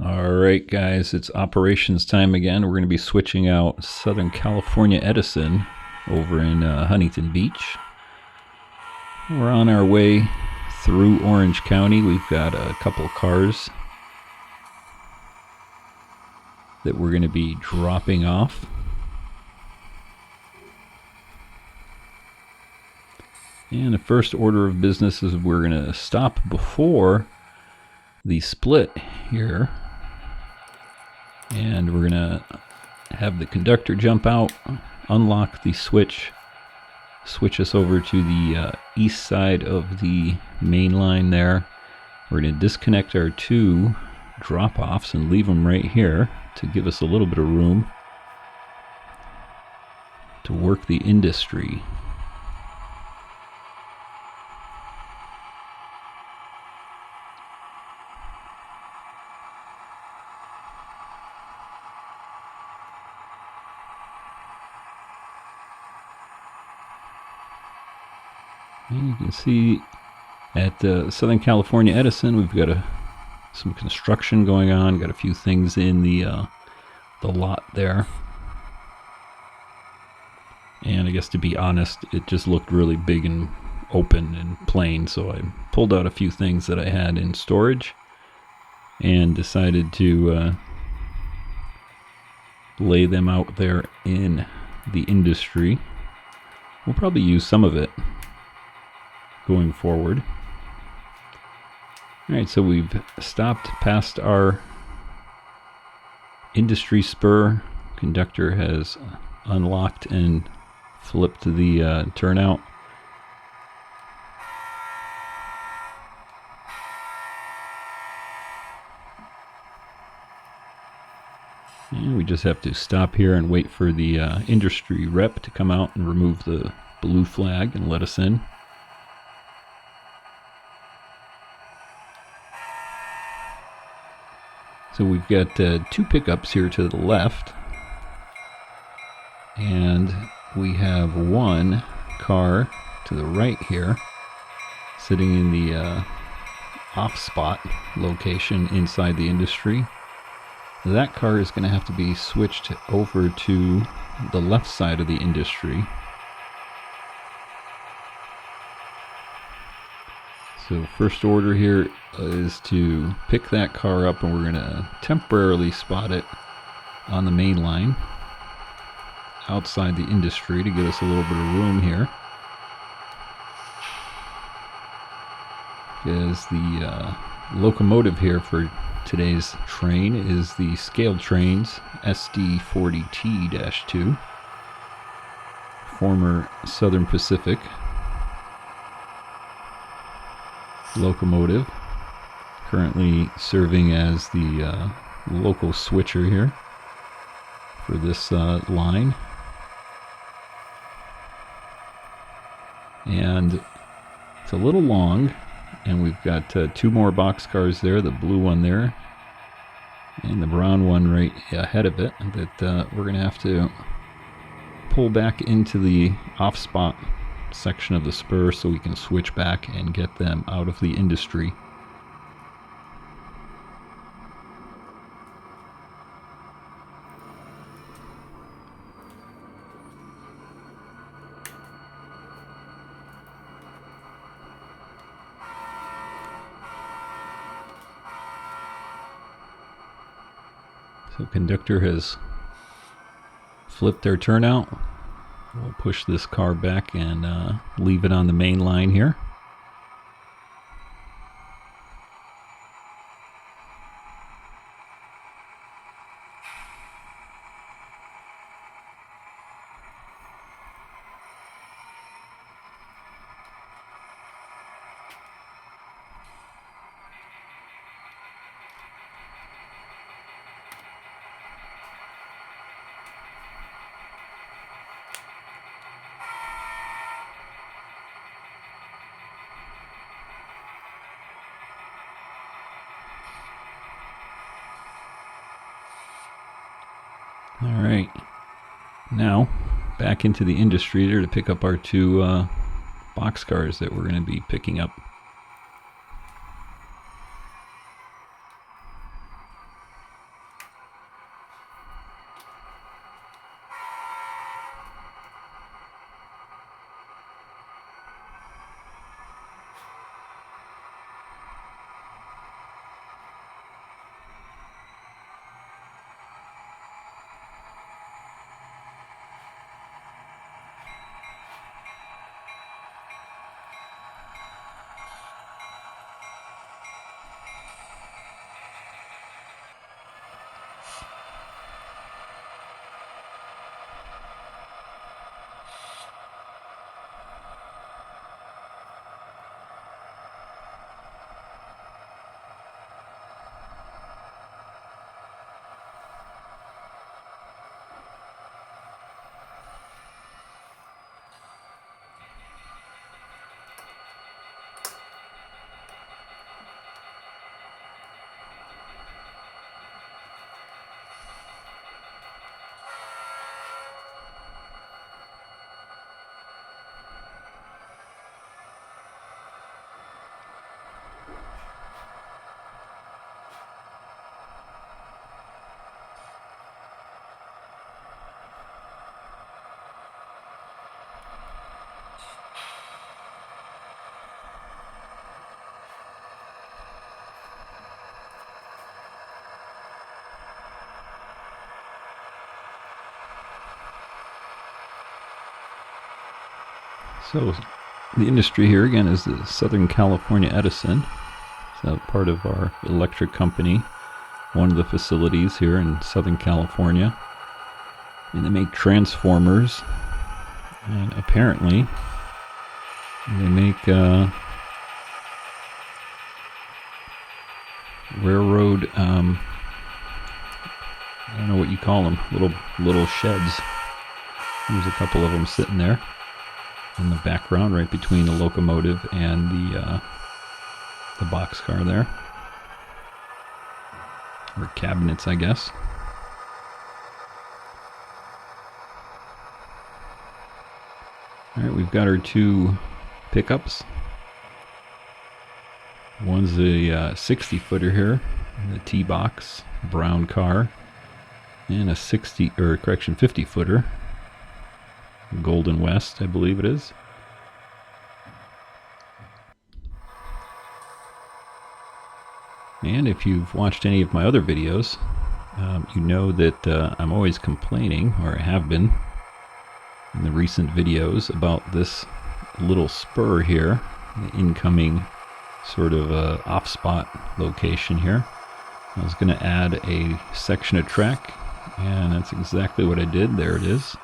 Alright guys, it's operations time again. We're going to be switching out Southern California Edison over in Huntington Beach. We're on our way through Orange County. We've got a couple cars that we're going to be dropping off. And the first order of business is we're going to stop before the split here. And we're going to have the conductor jump out, unlock the switch us over to the east side of the main line there. We're going to disconnect our two drop-offs and leave them right here to give us a little bit of room to work the industry. And you can see at Southern California Edison, we've got some construction going on. Got a few things in the lot there. And I guess to be honest, it just looked really big and open and plain. So I pulled out a few things that I had in storage and decided to lay them out there in the industry. We'll probably use some of it going forward. Alright, so we've stopped past our industry spur. Conductor has unlocked and flipped the turnout. And we just have to stop here and wait for the industry rep to come out and remove the blue flag and let us in. So we've got two pickups here to the left, and we have one car to the right here, sitting in the off spot location inside the industry. That car is going to have to be switched over to the left side of the industry. So first order here is to pick that car up, and we're going to temporarily spot it on the main line outside the industry to give us a little bit of room here. Because the locomotive here for today's train is the ScaleTrains SD40T-2, former Southern Pacific locomotive, currently serving as the local switcher here for this line. And it's a little long, and we've got two more boxcars there, the blue one there and the brown one right ahead of it, that we're going to have to pull back into the off spot section of the spur so we can switch back and get them out of the industry. So conductor has flipped their turnout. We'll push this car back and leave it on the main line here. Alright, now back into the industry there to pick up our two boxcars that we're going to be picking up. So the industry here again is the Southern California Edison. So part of our electric company, one of the facilities here in Southern California. And they make transformers, and apparently they make railroad, I don't know what you call them, little sheds. There's a couple of them sitting there in the background, right between the locomotive and the boxcar there, or cabinets, I guess. All right, we've got our two pickups. One's a 60-footer here, the T-box brown car, and a 50-footer. Golden West, I believe it is. And if you've watched any of my other videos, you know that I'm always complaining, or I have been in the recent videos, about this little spur here, the incoming sort of off-spot location here. I was going to add a section of track, and that's exactly what I did. There it is.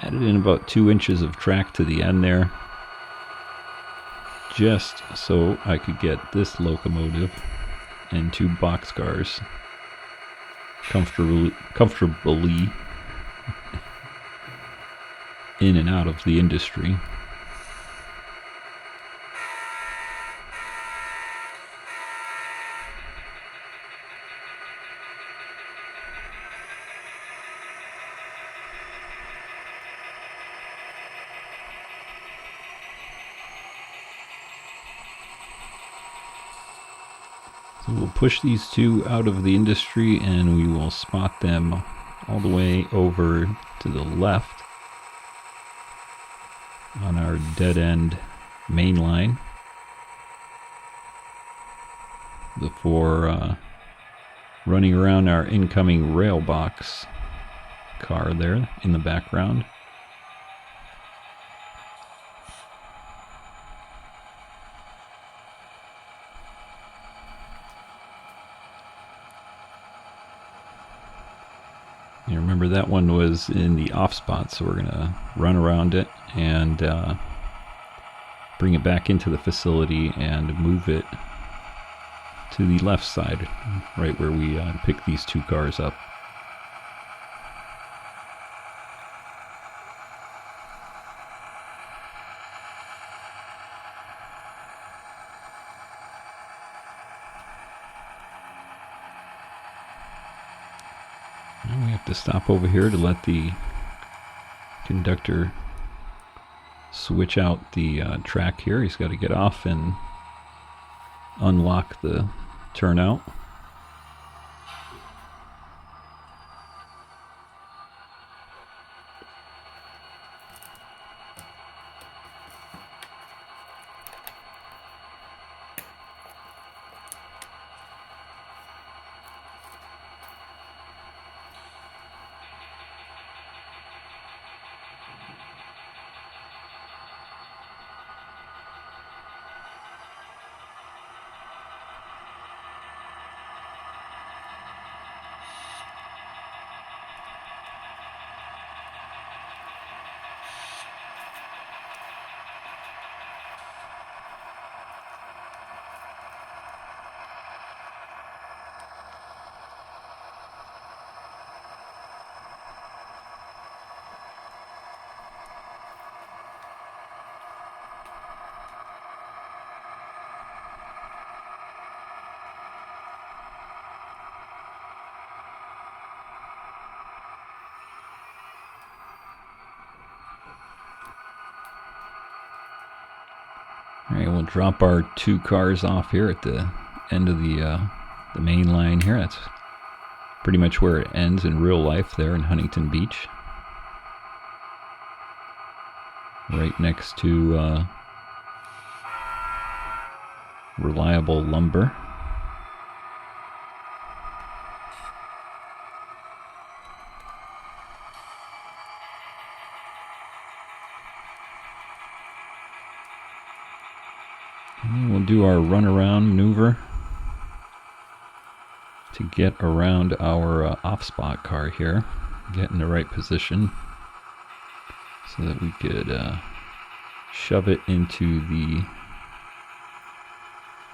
Added in about 2 inches of track to the end there, just so I could get this locomotive and 2 boxcars comfortably in and out of the industry. So we'll push these two out of the industry, and we will spot them all the way over to the left on our dead-end main line before running around our incoming rail box car there in the background. You remember that one was in the off spot, so we're going to run around it and bring it back into the facility and move it to the left side, right where we pick these 2 cars up. And we have to stop over here to let the conductor switch out the track here. He's got to get off and unlock the turnout. Alright, we'll drop our 2 cars off here at the end of the main line here. That's pretty much where it ends in real life there in Huntington Beach. Right next to Reliable Lumber. And we'll do our runaround maneuver to get around our off-spot car here, get in the right position so that we could shove it into the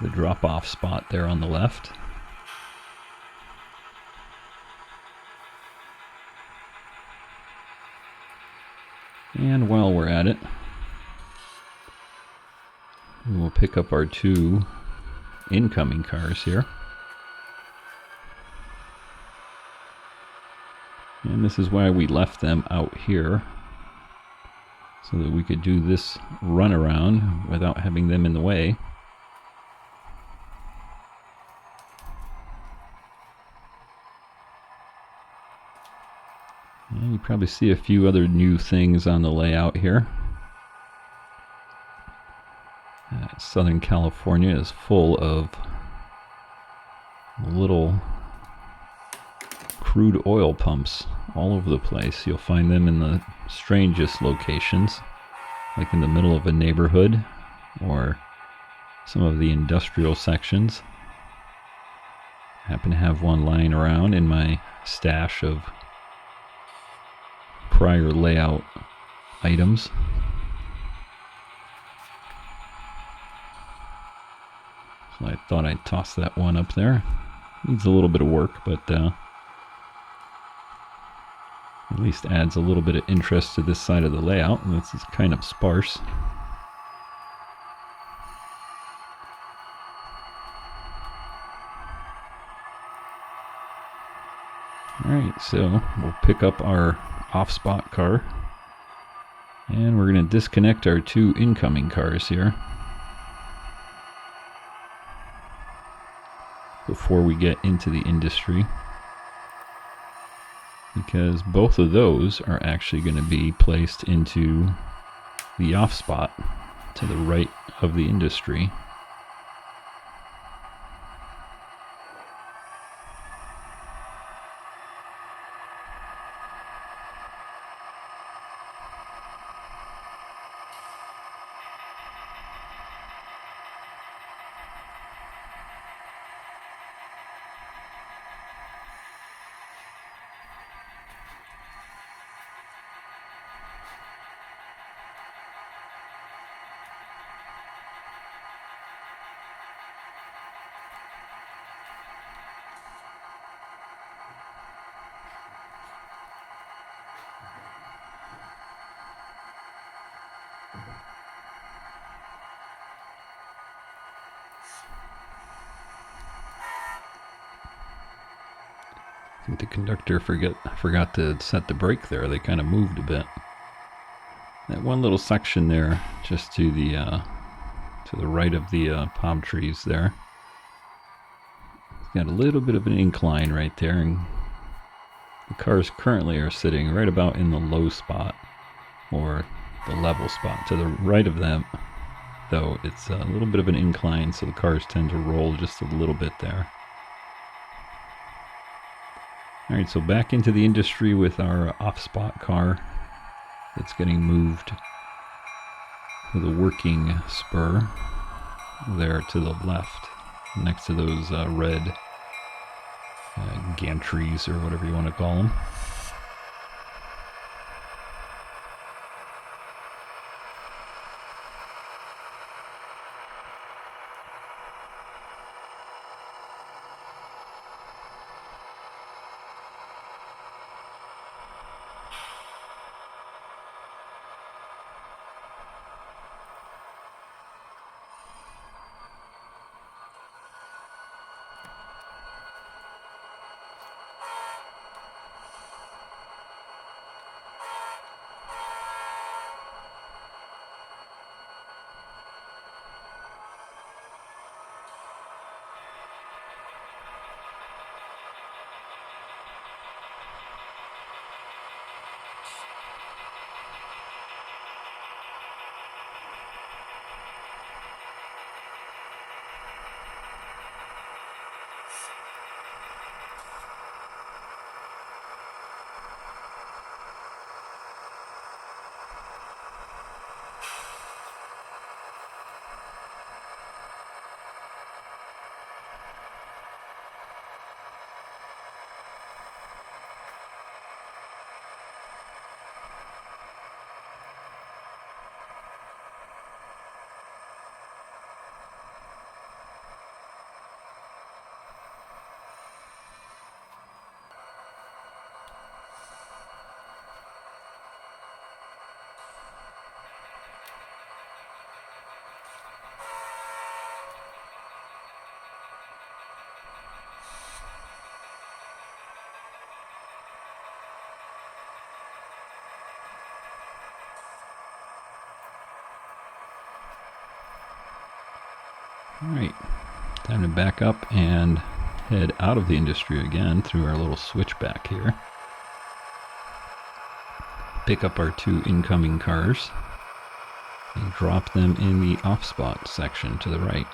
drop-off spot there on the left. And while we're at it, we will pick up our 2 incoming cars here. And this is why we left them out here, so that we could do this runaround without having them in the way. And you probably see a few other new things on the layout here. Southern California is full of little crude oil pumps all over the place. You'll find them in the strangest locations, like in the middle of a neighborhood or some of the industrial sections. I happen to have one lying around in my stash of prior layout items. So I thought I'd toss that one up there. Needs a little bit of work, but at least adds a little bit of interest to this side of the layout, and this is kind of sparse. Alright, so we'll pick up our off-spot car, and we're going to disconnect our 2 incoming cars here before we get into the industry, because both of those are actually going to be placed into the off spot to the right of the industry. I think the conductor forgot to set the brake there. They kind of moved a bit. That one little section there, just to the right of the palm trees there, it's got a little bit of an incline right there, and the cars currently are sitting right about in the low spot or the level spot. To the right of them, though, it's a little bit of an incline, so the cars tend to roll just a little bit there. Alright, so back into the industry with our off-spot car that's getting moved to the working spur there to the left, next to those red gantries or whatever you want to call them. Alright, time to back up and head out of the industry again through our little switchback here. Pick up our 2 incoming cars and drop them in the off-spot section to the right.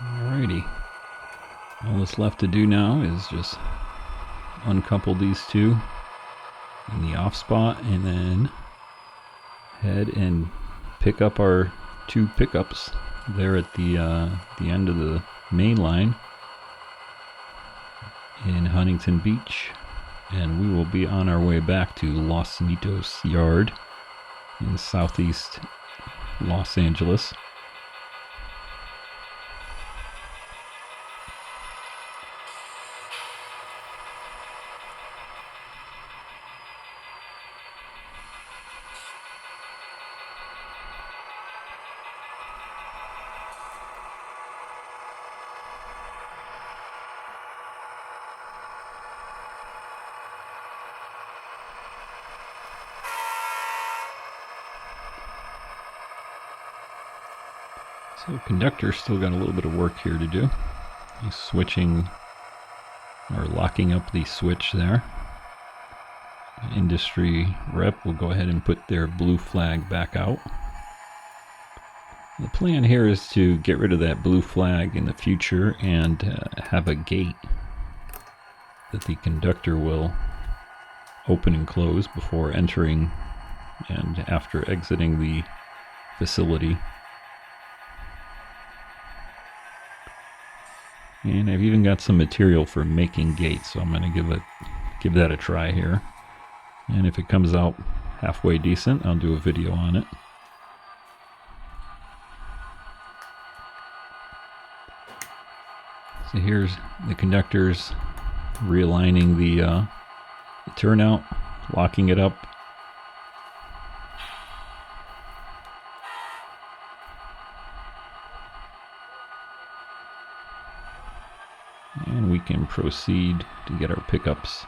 Alrighty. All that's left to do now is just uncouple these 2 in the off spot and then head and pick up our 2 pickups there at the end of the main line in Huntington Beach, and we will be on our way back to Los Nitos Yard in southeast Los Angeles. So conductor's still got a little bit of work here to do. He's switching or locking up the switch there. Industry rep will go ahead and put their blue flag back out. The plan here is to get rid of that blue flag in the future and have a gate that the conductor will open and close before entering and after exiting the facility. And I've even got some material for making gates, so I'm going to give that a try here. And if it comes out halfway decent, I'll do a video on it. So here's the conductors realigning the turnout, locking it up. And we can proceed to get our pickups.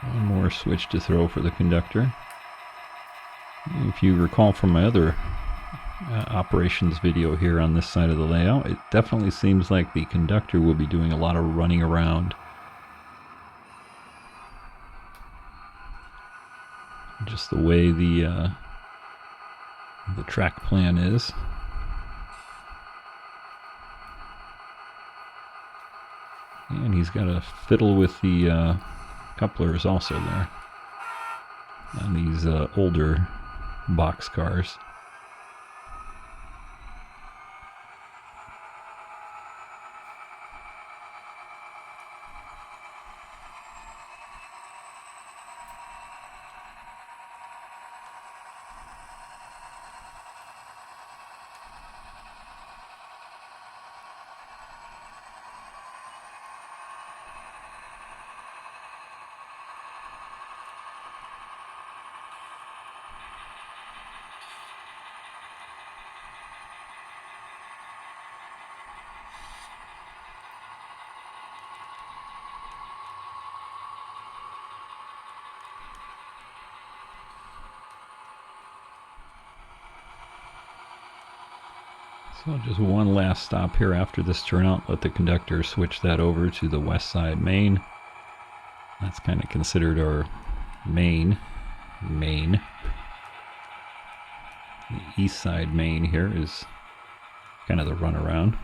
One more switch to throw for the conductor. If you recall from my other operations video here on this side of the layout, it definitely seems like the conductor will be doing a lot of running around. Just the way the track plan is. And he's got to fiddle with the couplers also there on these older box cars. So just one last stop here after this turnout. Let the conductor switch that over to the west side main. That's kind of considered our main. The east side main here is kind of the runaround.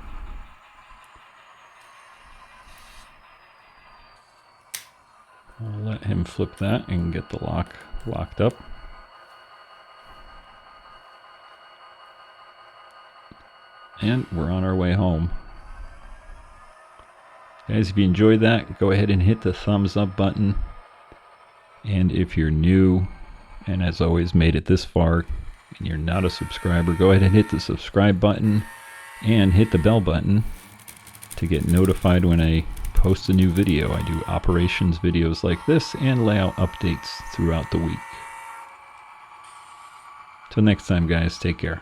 I'll let him flip that and get the lock locked up. And we're on our way home. Guys, if you enjoyed that, go ahead and hit the thumbs up button. And if you're new, and as always made it this far, and you're not a subscriber, go ahead and hit the subscribe button and hit the bell button to get notified when I post a new video. I do operations videos like this and layout updates throughout the week. Till next time, guys, take care.